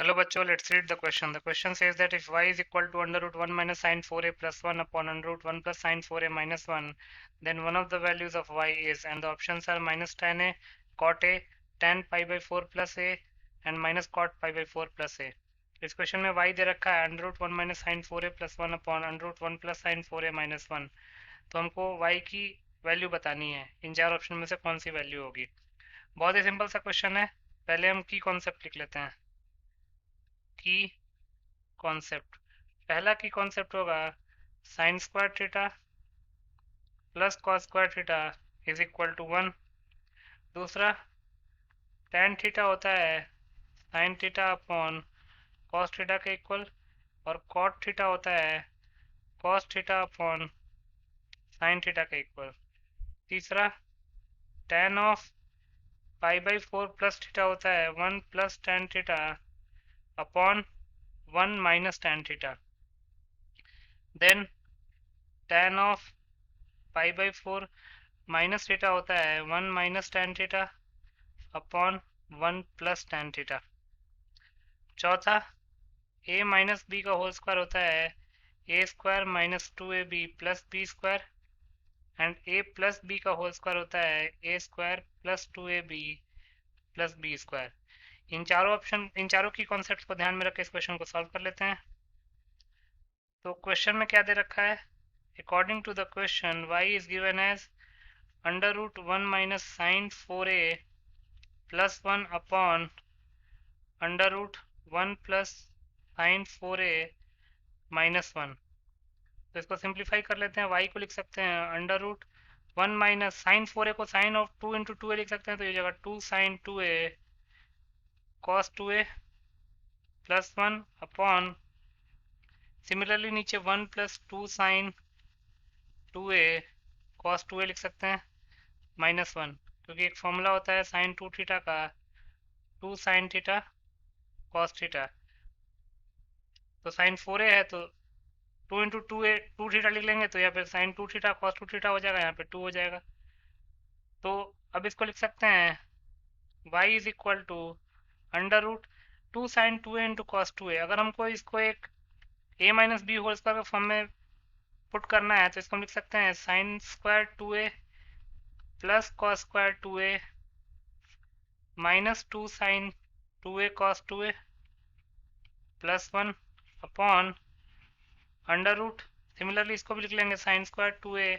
Hello बच्चों, let's read the question. The question says that if y is equal to under root 1 minus sin 4a plus 1 upon under root 1 plus sin 4a minus 1, then one of the values of y is, and the options are minus tan a, cot a, tan pi by 4 plus a and minus cot pi by 4 plus a. इस question में y दे रखा है under root 1 minus sine 4a plus 1 upon under root 1 plus sine 4a minus 1. तो हमको y की value बतानी है. इन चार ऑप्शन में से कौन सी वैल्यू होगी. बहुत ही सिंपल सा क्वेश्चन है. पहले हम की कॉन्सेप्ट लिख लेते हैं. की कॉन्सेप्ट. पहला की कॉन्सेप्ट होगा sine square theta plus cos square theta is equal to 1. दूसरा tan थीटा होता है sine theta upon cos theta के इक्वल, और कॉट थीटा होता है cos theta upon sine theta के इक्वल. तीसरा tan of pi by 4 plus theta होता है 1 plus tan theta upon 1 minus tan theta. Then tan of pi by 4 minus theta होता है 1 minus tan theta upon 1 plus tan theta. चौथा a minus b का whole square होता है a square minus 2ab plus b square, and a plus b का whole square होता है a square plus 2ab plus b square. इन चारों की कॉन्सेप्ट को ध्यान में रख के इस क्वेश्चन को सॉल्व कर लेते हैं. तो क्वेश्चन में क्या दे रखा है. According to the question y is given as under root 1 minus sine 4a plus 1 upon under root 1 plus sine 4a minus 1. तो इसको सिंप्लीफाई कर लेते हैं. y को लिख सकते हैं under root 1 minus sine 4a को साइन ऑफ 2 इंटू 2a लिख सकते हैं. तो ये जगह 2 sine 2a cos 2a plus 1 upon, similarly नीचे 1 plus 2 sine 2a cos 2a लिख सकते हैं माइनस 1, क्योंकि एक फॉर्मूला होता है साइन 2 थीटा का 2 साइन थीटा कॉस थीटा. तो साइन 4a है तो 2 इंटू 2 थीटा लिख लेंगे, तो यहाँ पे साइन 2 थीटा कॉस 2 थीटा हो जाएगा, यहाँ पे 2 हो जाएगा. तो अब इसको लिख सकते हैं y is equal to under root 2 sine 2a into cos 2a. अगर हमको इसको एक a minus b whole square के फॉर्म में पुट करना है तो इसको हम लिख सकते हैं sine square 2a plus cos square 2a minus 2 sine 2a cos 2a plus 1 upon under root, similarly इसको भी लिख लेंगे sine square 2a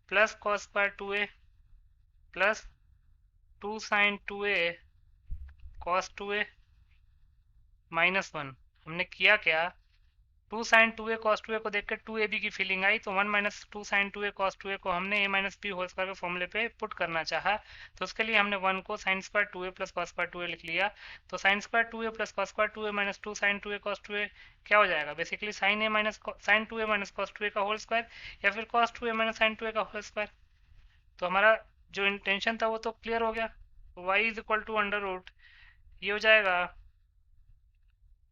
plus cos square 2a plus 2 sine 2a cos 2a minus 1. हमने किया क्या, 2 साइन 2a कॉस 2a को देख के 2ab की फीलिंग आई, तो 1 minus 2 sine 2a cos 2a को हमने a minus b whole square के फॉर्मूले पे पुट करना चाहा. तो उसके लिए हमने 1 को sine square 2a plus cos square 2a लिख लिया. तो sine square 2a plus cos square 2a minus 2 sine 2a cos 2a क्या हो जाएगा, basically sine a minus sine 2a minus cos 2a का होल स्क्वायर, या फिर cos 2a minus sine 2a का होल स्क्वायर. तो हमारा जो इंटेंशन था वो तो क्लियर हो गया. y is equal to under root, ये हो जाएगा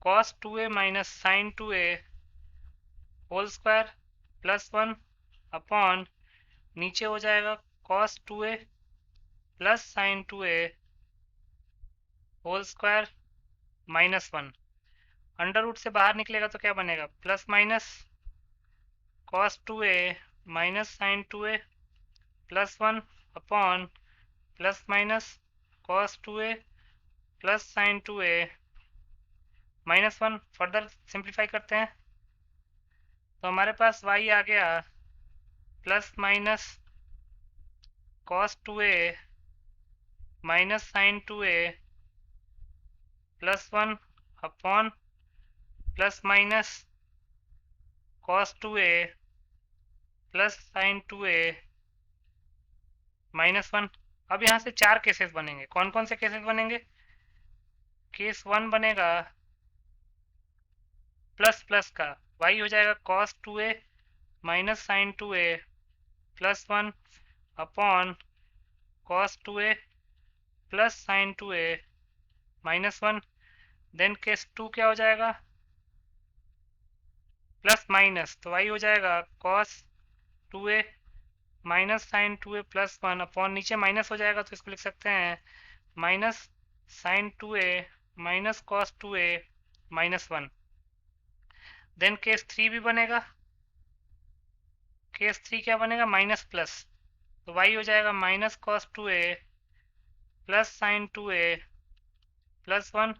cos 2a minus sine 2a whole square plus 1 upon, नीचे हो जाएगा cos 2a plus sine 2a whole square minus 1. Under root से बाहर निकलेगा तो क्या बनेगा, plus minus cos 2a minus sine 2a plus 1 upon plus minus cos 2a plus sine 2a minus 1. Further simplify करते हैं तो हमारे पास y आ गया plus minus cos 2a minus sine 2a plus 1 upon plus minus cos 2a plus sine 2a minus 1. अब यहाँ से चार केसेस बनेंगे. कौन कौन से केसेस बनेंगे, केस 1 बनेगा प्लस प्लस का, y हो जाएगा cos 2a minus sine 2a plus 1 upon cos 2a plus sine 2a minus 1. Then case 2 क्या हो जाएगा, प्लस माइनस, तो y हो जाएगा cos 2a minus sine 2a plus 1 upon, नीचे माइनस हो जाएगा तो इसको लिख सकते हैं minus sine 2a minus cos 2a minus 1। Then case 3 भी बनेगा। केस 3 क्या बनेगा, माइनस प्लस, तो y हो जाएगा minus cos 2a plus sine 2a plus 1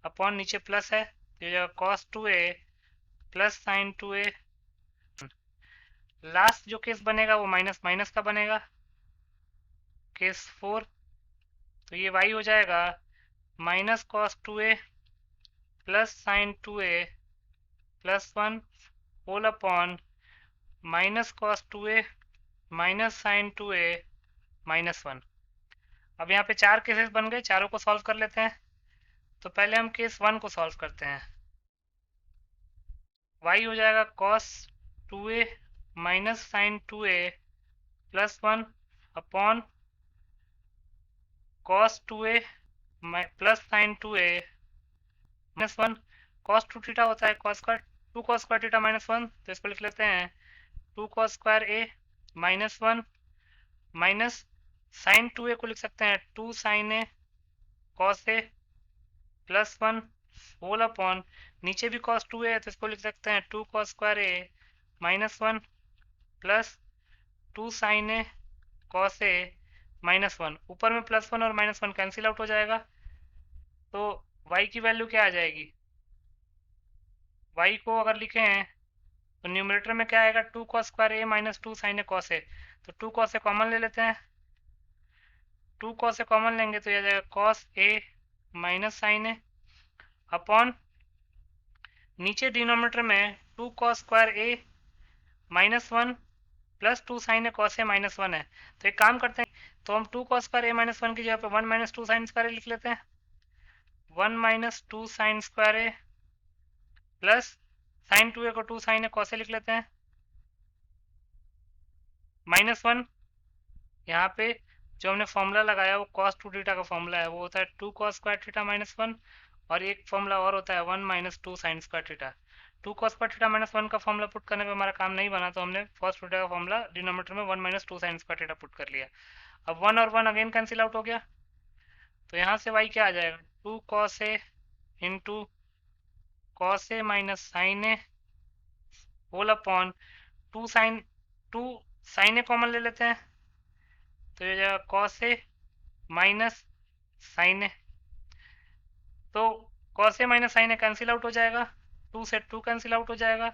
upon नीचे प्लस है तो हो जाएगा cos 2a plus sine 2a। Last जो केस बनेगा वो माइनस माइनस का बनेगा, केस 4, तो ये y हो जाएगा minus cos 2a plus sine 2a plus 1 whole upon minus cos 2a minus sine 2a minus 1। अब यहाँ पे 4 केसेस बन गए, चारों को सॉल्व कर लेते हैं। तो पहले हम केस 1 को सॉल्व करते हैं। y हो जाएगा cos 2a minus sine 2a plus 1 upon cos 2a plus sine 2a minus 1। Cos 2 theta होता है cos square 2 cos square theta minus 1, तो इसको लिख लेते हैं 2 cos square a minus 1 minus sine 2a को लिख सकते हैं 2 sine a cos a plus 1 whole upon नीचे भी कॉस 2a है तो इसको लिख सकते हैं 2 cos square a minus 1 plus 2 sine a cos a minus 1। ऊपर में प्लस 1 और माइनस 1 कैंसिल आउट हो जाएगा, तो y की वैल्यू क्या आ जाएगी, y को अगर लिखे हैं तो न्यूमरेटर में क्या आएगा 2 cos square a minus 2 sine a cos a, तो 2 कॉस a कॉमन ले लेते हैं। 2 कॉस a कॉमन लेंगे तो यह आ जाएगा cos a minus sine a upon नीचे डिनोमिनेटर में 2 cos square a minus 1 plus 2 sine a cos a minus 1 है, तो एक काम करते हैं, तो हम 2 कॉस स्क्वायर ए माइनस 1 की जगह पे 1 माइनस 2 साइन स्क्वायर ए लिख लेते हैं। 1 minus 2 sign square a plus sign 2 ए को 2 साइन ए कॉस ए लिख लेते हैं माइनस 1। यहाँ पे जो हमने फॉर्मूला लगाया वो कॉस 2 थीटा का फॉर्मूला है, वो होता है 2 कॉस स्क्वायर थीटा माइनस 1, और एक फॉर्मूला और होता है 1 minus 2 sign square theta. 2 cos square theta minus 1 का फॉर्मूला पुट करने पे हमारा काम नहीं बना, तो हमने कॉस थीटा का फॉर्मूला डिनोमिनेटर में 1 minus 2 sign square theta put कर लिया। अब 1 और 1 अगेन कैंसिल आउट हो गया, तो यहाँ से y क्या आ जाएगा 2 cos A into cos a minus sine A whole upon 2 sine a common ले लेते हैं तो ये जाएगा कॉस ए माइनस साइन ए, तो cos a minus sine a cancel out हो जाएगा, 2 से 2 कैंसिल आउट हो जाएगा,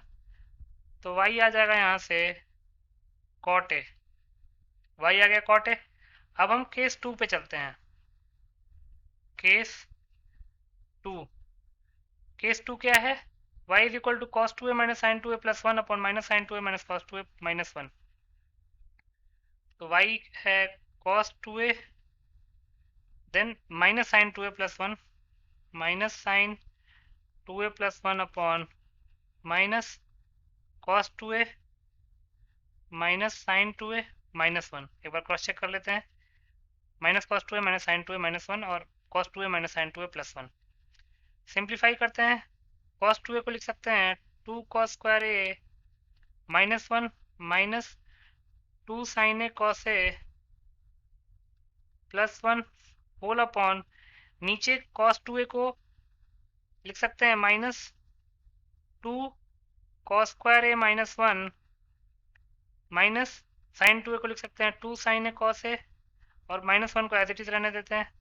तो y आ जाएगा यहाँ से कॉट ए, y आ गया कॉट ए। अब हम केस 2 पे चलते हैं। केस 2, केस 2 क्या है, y is equal to cos 2a minus sine 2a plus 1 upon minus sine 2a minus cos 2a minus 1, तो y है cos 2a then minus sine 2a plus 1 minus sine 2a plus 1 upon minus cos 2a minus sine 2a minus 1। एक बार cross check कर लेते हैं, minus cos 2a minus sine 2a minus 1 और cos 2a minus sine 2a plus 1। Simplify करते हैं, cos 2a को लिख सकते हैं 2 cos square a minus 1 minus 2 sine a cos a plus 1 whole upon नीचे कॉस 2a को लिख सकते हैं minus 2 cos square a minus 1 minus sine 2a को लिख सकते हैं 2 साइन ए कॉस ए और माइनस 1 को एज इट इज रहने देते हैं,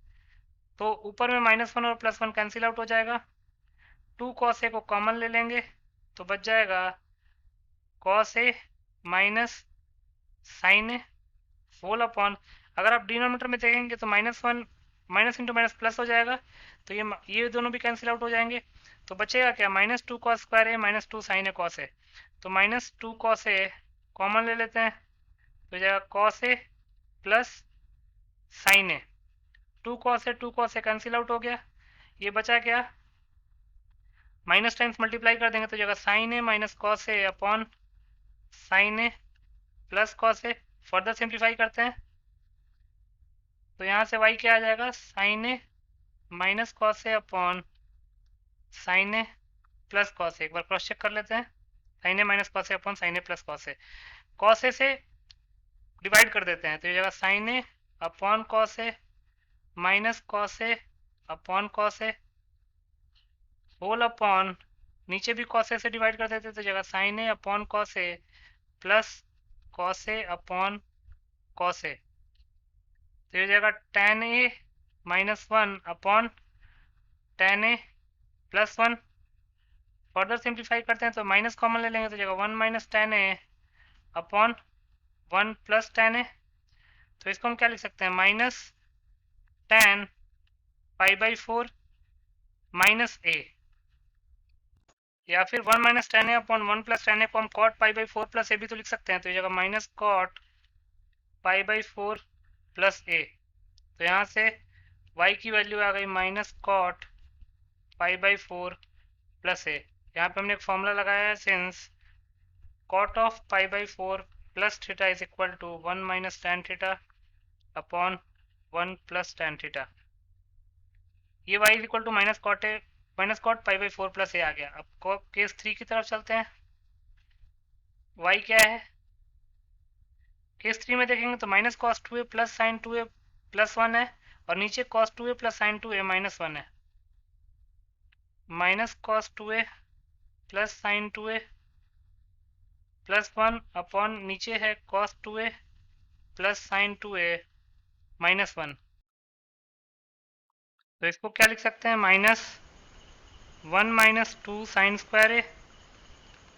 तो ऊपर में माइनस 1 और प्लस 1 कैंसिल आउट हो जाएगा, 2 कॉस ए को कॉमन ले लेंगे तो बच जाएगा cos a minus sine A whole upon, अगर आप डिनोमिनेटर में देखेंगे तो minus 1 minus into minus plus हो जाएगा, तो ये दोनों भी कैंसिल आउट हो जाएंगे, तो बचेगा क्या minus 2 cos square a minus 2 sine a cos a, तो माइनस 2 कॉस ए कॉमन ले लेते हैं तो जाएगा cos a plus sine A, 2 cos A cancel out हो गया, ये बचा क्या माइनस टाइम्स मल्टीप्लाई कर देंगे तो जगह sine A minus cos a upon sine a plus cos A. Further simplify करते हैं तो यहाँ से y क्या आ जाएगा sign A minus cos a upon sine a plus cos ए। एक बार क्रॉस चेक कर लेते हैं, sign A minus cos a upon sine a plus cos A, cos ए से डिवाइड कर देते हैं तो ये जगह sine a upon cos a minus cos a upon cos a whole upon, नीचे भी कॉस ए से डिवाइड कर देते तो जगह sine a upon cos a plus cos a upon cos a, तो ये जाएगा tan a minus one upon tan a plus one. Further simplify करते हैं तो माइनस कॉमन ले लेंगे तो जगह one minus tan a upon one plus tan a, तो इसको हम क्या लिख सकते हैं, minus tan pi by four minus a, या फिर one minus tan a upon one plus tan a को हम cot pi by four plus a भी तो लिख सकते हैं, तो ये जगह minus cot pi by four plus a, तो यहाँ से y की वैल्यू आ गई minus cot pi by four plus a. यहाँ पे हमने एक फॉर्मूला लगाया है, since cot of pi by four plus theta is equal to one minus tan theta upon one plus tan theta, ये y is equal to minus cot pi by four plus a आ गया। अब case 3 की तरफ चलते हैं, y क्या है, केस 3 में देखेंगे तो minus cos two a plus sine two a plus one है, और नीचे cos two a plus sine two a minus one है, minus cos two a plus sine two a plus one upon नीचे है cos two a plus sine two a minus one, तो इसको क्या लिख सकते हैं, minus one minus two sine square a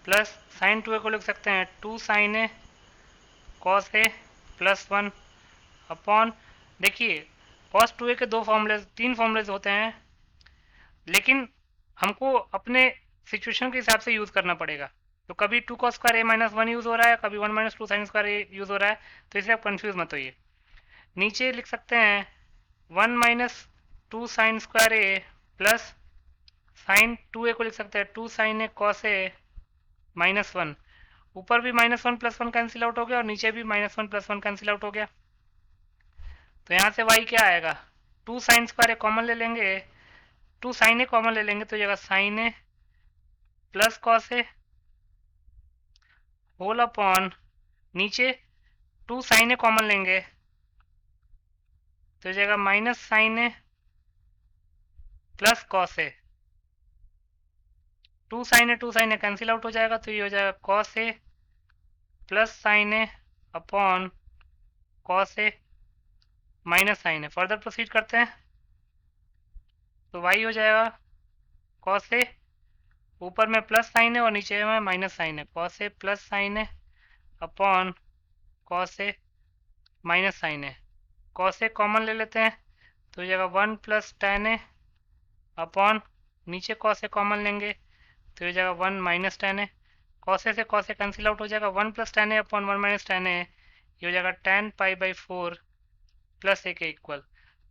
plus sine two a को लिख सकते हैं two sine a cos a plus one upon, देखिए कॉस टू ए के तीन फॉर्मूलेज होते हैं, लेकिन हमको अपने सिचुएशन के हिसाब से यूज़ करना पड़ेगा, तो कभी two cos square a minus one use हो रहा है, कभी one minus two sine square a use हो रहा है, तो इसलिए आप कन्फ्यूज़ मत होइए। नीचे लिख सकते हैं one minus two sine square a plus sine two a को लिख सकते हैं two sine a cos a minus one, ऊपर भी minus one plus one cancel out हो गया और नीचे भी minus one plus one cancel out हो गया, तो यहाँ से y क्या आएगा, two sine square a common ले लेंगे, टू साइन ए कॉमन ले लेंगे तो जगह sine a plus cos a whole upon, नीचे टू साइन ए कॉमन लेंगे तो जगह minus sine a plus cos a, two sine a cancel out हो जाएगा तो ये हो जाएगा cos a plus sine a upon cos a minus sine a. Further proceed करते हैं तो y हो जाएगा कॉस ए, ऊपर में प्लस साइन है और नीचे में माइनस साइन है, कॉस ए प्लस साइन है upon cos a minus sign है, कॉस ए कॉमन ले लेते हैं तो ये जगह वन प्लस टेन ए अपॉन, नीचे कॉस ए कॉमन लेंगे तो ये जगह वन माइनस टेन ए, कॉस ए से कॉस ए कैंसिल आउट हो जाएगा, वन प्लस टेन ए अपॉन वन माइनस टेन ए, ये हो जाएगा ten pi by four plus ए के इक्वल,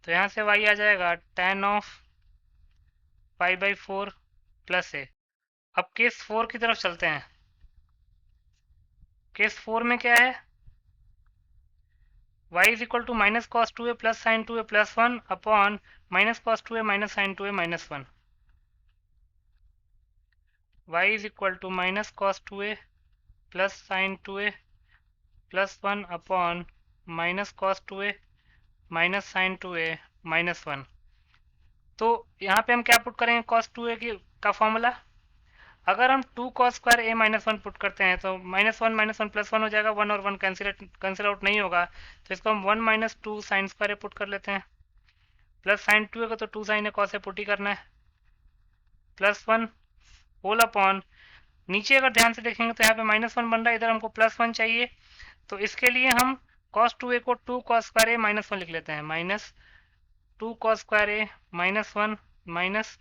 तो यहाँ से y आ जाएगा tan of pi by four plus a. अब केस 4 की तरफ चलते हैं, केस 4 में क्या है, y is equal to minus cos two a plus sine two a plus one upon minus cos two a minus sine two a minus one, y is equal to minus cos two a plus sine two a plus one upon minus cos two a minus sine two a minus one, तो यहाँ पे हम क्या put करेंगे, cos two ए का formula, अगर हम two cos square a minus one put करते हैं तो माइनस वन प्लस वन हो जाएगा, वन और वन कैंसिल आउट नहीं होगा, तो इसको हम one minus two sine square a put कर लेते हैं, प्लस साइन टू ए को तो two sine a cos a put ही करना है, प्लस वन होल अपॉन, नीचे अगर ध्यान से देखेंगे तो यहाँ पे माइनस वन बन रहा है, इधर हमको प्लस वन चाहिए, तो इसके लिए हम कॉस टू ए को two cos square a minus one लिख लेते हैं, minus two cos square a minus one minus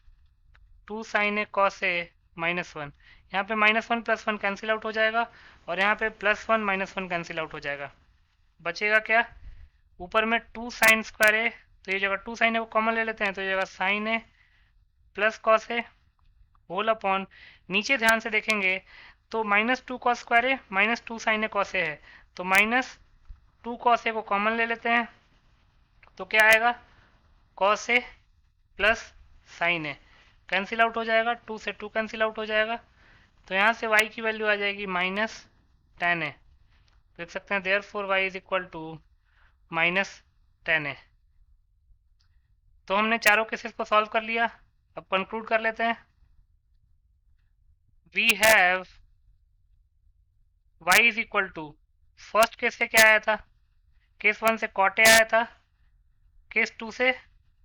two sine a cos a minus one, यहाँ पे minus one plus one cancel out हो जाएगा और यहाँ पे plus one minus one cancel out हो जाएगा, बचेगा क्या, ऊपर में टू साइन स्क्वायर ए, तो ये जगह टू साइन ए को कॉमन ले लेते हैं तो ये जगह sine a plus cos a whole upon, नीचे ध्यान से देखेंगे तो minus two cos square a minus two sine a cos ए है, तो माइनस टू कॉस ए को कॉमन ले लेते हैं तो क्या आएगा, cos a plus sine a cancel out हो जाएगा, टू से टू कैंसिल आउट हो जाएगा, तो यहाँ से y की वैल्यू आ जाएगी माइनस टेन ए, देख सकते हैं therefore y is equal to minus tan a. तो हमने चारों केसेस को सॉल्व कर लिया, अब कंक्लूड कर लेते हैं। We have y is equal to, first case से क्या आया था, केस 1 से cot a आया था, केस 2 से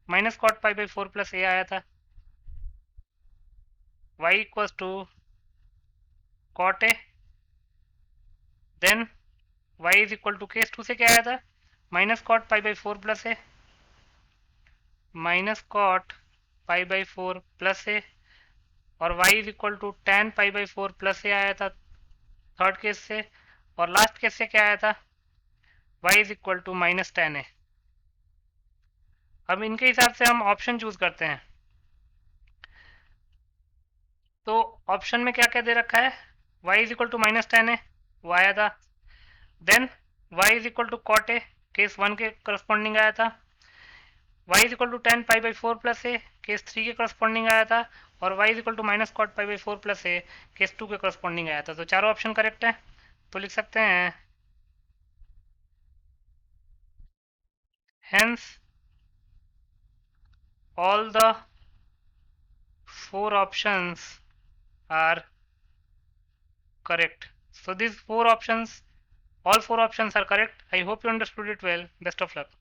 minus cot pi by 4 plus a आया था, y equals to cot a, then y is equal to case 2 से क्या आया था, minus cot pi by 4 plus a, minus cot pi by 4 plus a, और y is equal to tan pi by 4 plus a आया था third case से, और last case से क्या आया था, y is equal to minus tan a। अब इनके हिसाब से हम ऑप्शन चूज करते हैं। तो ऑप्शन में क्या क्या दे रखा है, y is equal to minus tan a वो आया था, then y is equal to cot a case 1 के करस्पॉन्डिंग आया था, y is equal to tan pi by 4 plus a case 3 के करस्पॉन्डिंग आया था, और y is equal to minus cot pi by 4 plus a case 2 के corresponding आया था। तो चारों ऑप्शन करेक्ट है, तो लिख सकते हैं hence all the 4 options are correct. So these 4 options, all 4 options are correct. I hope you understood it well. Best of luck.